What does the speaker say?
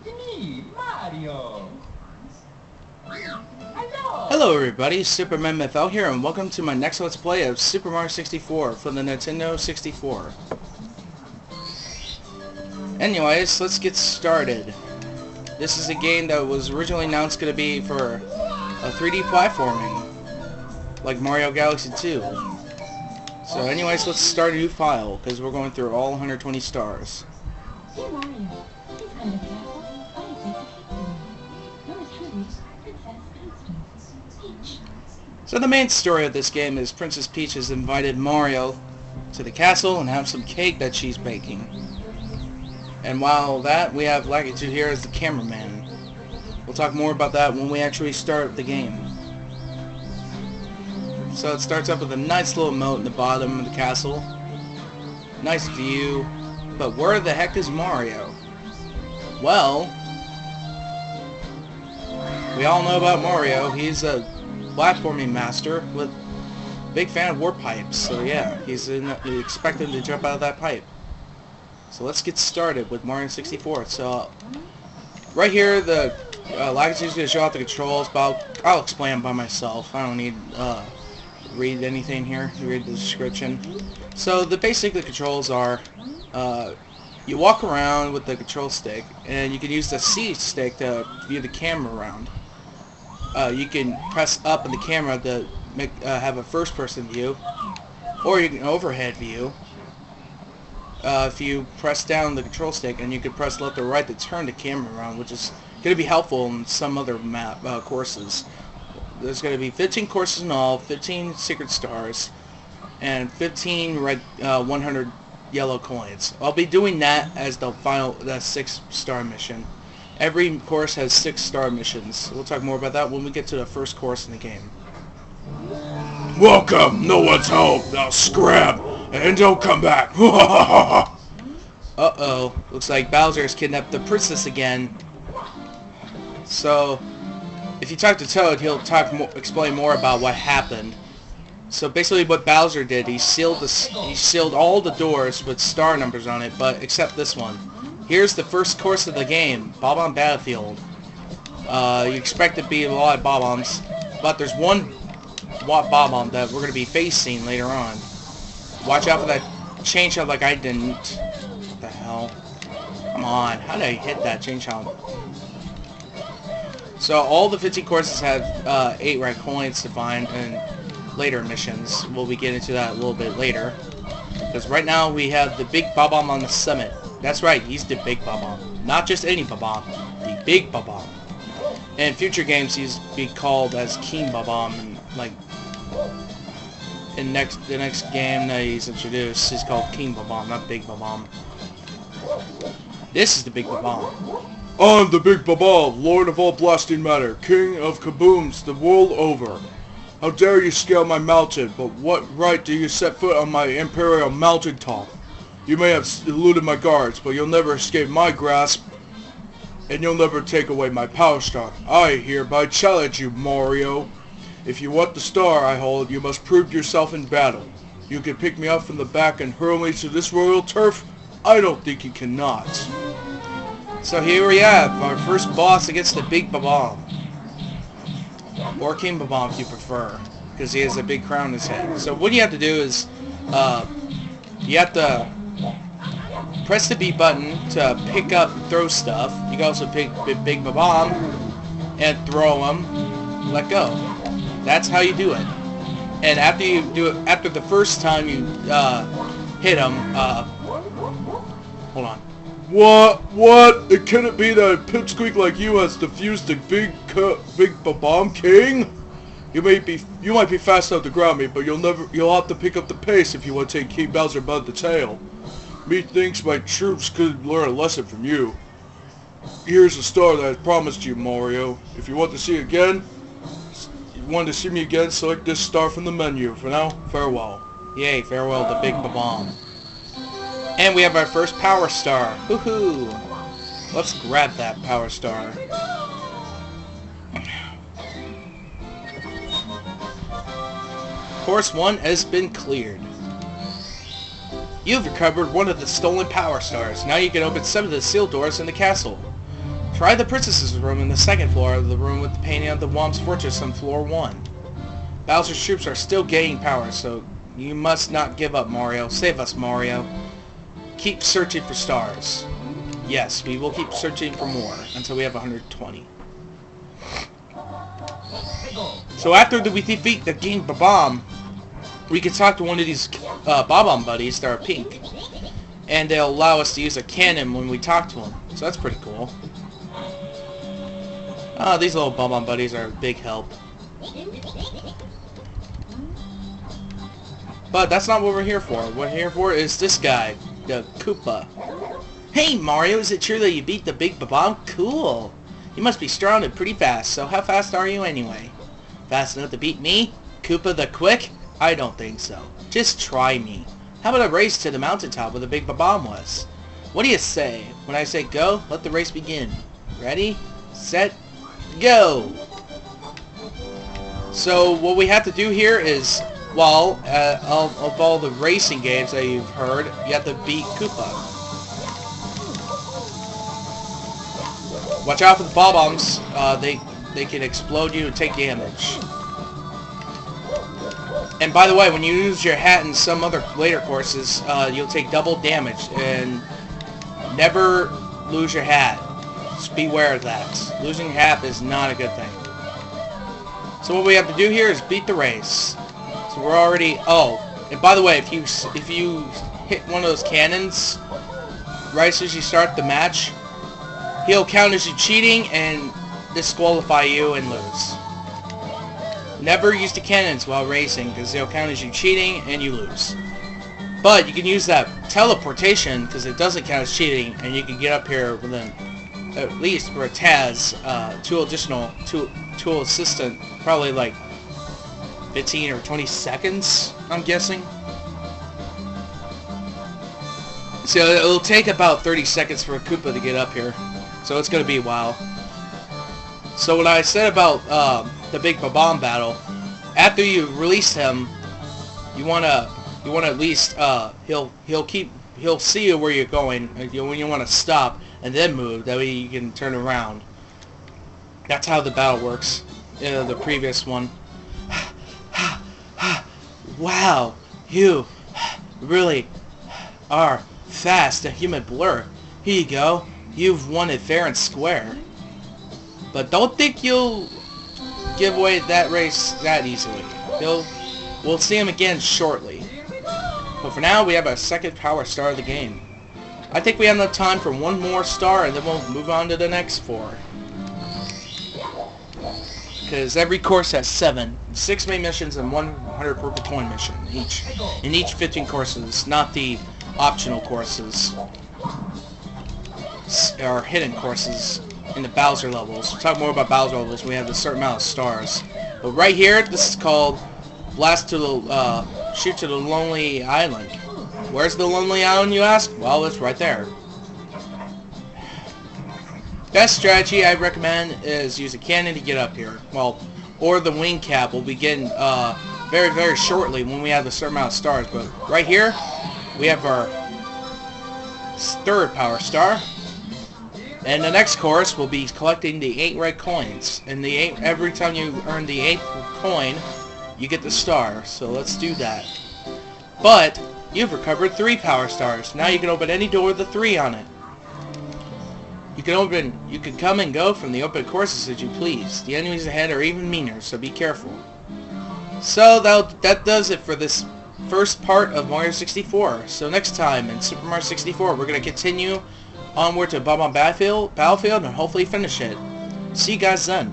It's me, Mario. Hello. Hello everybody, Superman MFL here, and welcome to my next Let's Play of Super Mario 64 for the Nintendo 64. Anyways, let's get started. This is a game that was originally announced going to be for a 3D platforming, like Mario Galaxy 2. So anyways, let's start a new file, because we're going through all 120 stars. Dear Mario, please come to the castle. I have basic history. Yours truly, Princess Peach. So the main story of this game is Princess Peach has invited Mario to the castle and have some cake that she's baking. And while that, we have Latitude here as the cameraman. We'll talk more about that when we actually start the game. So it starts up with a nice little moat in the bottom of the castle. Nice view. But where the heck is Mario? Well, we all know about Mario. He's a platforming master with a big fan of warp pipes. So yeah, you expect him to jump out of that pipe. So let's get started with Mario 64. So right here, the Latitude's going to show off the controls, but I'll explain them by myself. I don't need read anything here. Read the description. So the controls are you walk around with the control stick, and you can use the C stick to view the camera around. You can press up on the camera to have a first-person view, or you can overhead view. If you press down the control stick, and you can press left or right to turn the camera around, which is going to be helpful in some other map courses. There's going to be 15 courses in all, 15 secret stars, and 15 red 100 yellow coins. I'll be doing that as the 6-star mission. Every course has 6-star missions. We'll talk more about that when we get to the first course in the game. Welcome! No one's home! Now scrap! And don't come back! Uh-oh. Looks like Bowser has kidnapped the princess again. So, if you talk to Toad, he'll explain more about what happened. So basically what Bowser did, he sealed all the doors with star numbers on it, but except this one. Here's the first course of the game, Bob-omb Battlefield. You expect it to be a lot of Bob-ombs, but there's one Bob-omb that we're going to be facing later on. Watch out for that chain shot like I didn't. What the hell? Come on, how did I hit that chain shot? So all the 15 courses have 8 red coins to find in later missions. We'll be getting into that a little bit later. Because right now we have the big Bob-omb on the summit. That's right, he's the big Bob-omb. Not just any Bob-omb, the big Bob-omb. In future games he's be called as King Bob-omb, and like in the next game that he's introduced, he's called King Bob-omb, not Big Bob-omb. This is the big Bob-omb. I'm the Big Bob-omb, Lord of all blasting matter, King of kabooms the world over. How dare you scale my mountain, but what right do you set foot on my imperial mountaintop? You may have eluded my guards, but you'll never escape my grasp, and you'll never take away my power star. I hereby challenge you, Mario. If you want the star I hold, you must prove yourself in battle. You can pick me up from the back and hurl me to this royal turf? I don't think you cannot. So here we have our first boss against the big Bob-omb. Or King Bob-omb if you prefer, because he has a big crown on his head. So what you have to do is, you have to press the B button to pick up and throw stuff. You can also pick big Bob-omb and throw him, let go. That's how you do it. And after you do it, after the first time you hit him, hold on. What? It couldn't be that a pipsqueak like you has defused the big Bob-omb King? You might be fast enough to ground me, but you'll have to pick up the pace if you want to take King Bowser by the tail. Methinks my troops could learn a lesson from you. Here's the star that I promised you, Mario. If you want to see me again, select this star from the menu. For now, farewell. Yay, farewell to big Bob-omb. And we have our first power star. Woohoo! Let's grab that power star. Course 1 has been cleared. You've recovered one of the stolen power stars. Now you can open some of the sealed doors in the castle. Try the princess's room in the second floor of the room with the painting of the Womb's fortress on floor 1. Bowser's troops are still gaining power, so you must not give up, Mario. Save us, Mario. Keep searching for stars. Yes, we will keep searching for more until we have 120. So after we defeat the King Bob-omb, we can talk to one of these Bob-omb buddies that are pink. And they'll allow us to use a cannon when we talk to them. So that's pretty cool. These little Bob-omb buddies are a big help. But that's not what we're here for. What we're here for is this guy, the Koopa. Hey Mario, is it true that you beat the big Bob-omb? Cool. You must be strong and pretty fast, so how fast are you anyway? Fast enough to beat me? Koopa the Quick? I don't think so. Just try me. How about a race to the mountaintop where the big Bob-omb was? What do you say? When I say go, let the race begin. Ready? Set? Go! So what we have to do here is, well, of all the racing games that you've heard, you have to beat Koopa. Watch out for the Bob-ombs. They can explode you and take damage. And by the way, when you use your hat in some other later courses, you'll take double damage. And never lose your hat. Just beware of that. Losing your hat is not a good thing. So what we have to do here is beat the race. So we're already... Oh, and by the way, if you hit one of those cannons right as soon as you start the match, he'll count as you cheating and disqualify you and lose. Never use the cannons while racing because they'll count as you cheating and you lose. But you can use that teleportation because it doesn't count as cheating, and you can get up here within, at least for a Taz, tool assistant, probably like 15 or 20 seconds, I'm guessing. So it'll take about 30 seconds for a Koopa to get up here. So it's going to be a while. So what I said about the big Bob-omb battle, after you release him, you wanna at least he'll see you where you're going when you want to stop and then move. That way you can turn around. That's how the battle works. The previous one. Wow, you really are fast, a human blur. Here you go. You've won it fair and square. But don't think you'll give away that race that easily. We'll see him again shortly. But for now, we have our second power star of the game. I think we have enough time for one more star, and then we'll move on to the next 4. Because every course has 6 main missions and 100 purple coin mission each. In each 15 courses, not the optional courses. Or hidden courses in the Bowser levels. We'll talk more about Bowser levels when we have a certain amount of stars. But right here, this is called Shoot to the Lonely Island. Where's the Lonely Island, you ask? Well, it's right there. Best strategy I recommend is use a cannon to get up here. Well, or the wing cap will begin very, very shortly when we have a certain amount of stars. But right here, we have our 3rd power star. And the next course will be collecting the 8 red coins. And every time you earn the 8th coin, you get the star. So let's do that. But you've recovered 3 power stars. Now you can open any door with a 3 on it. You can come and go from the open courses as you please. The enemies ahead are even meaner, so be careful. So that does it for this first part of Mario 64. So next time in Super Mario 64, we're going to continue onward to Bob-omb Battlefield and hopefully finish it. See you guys then.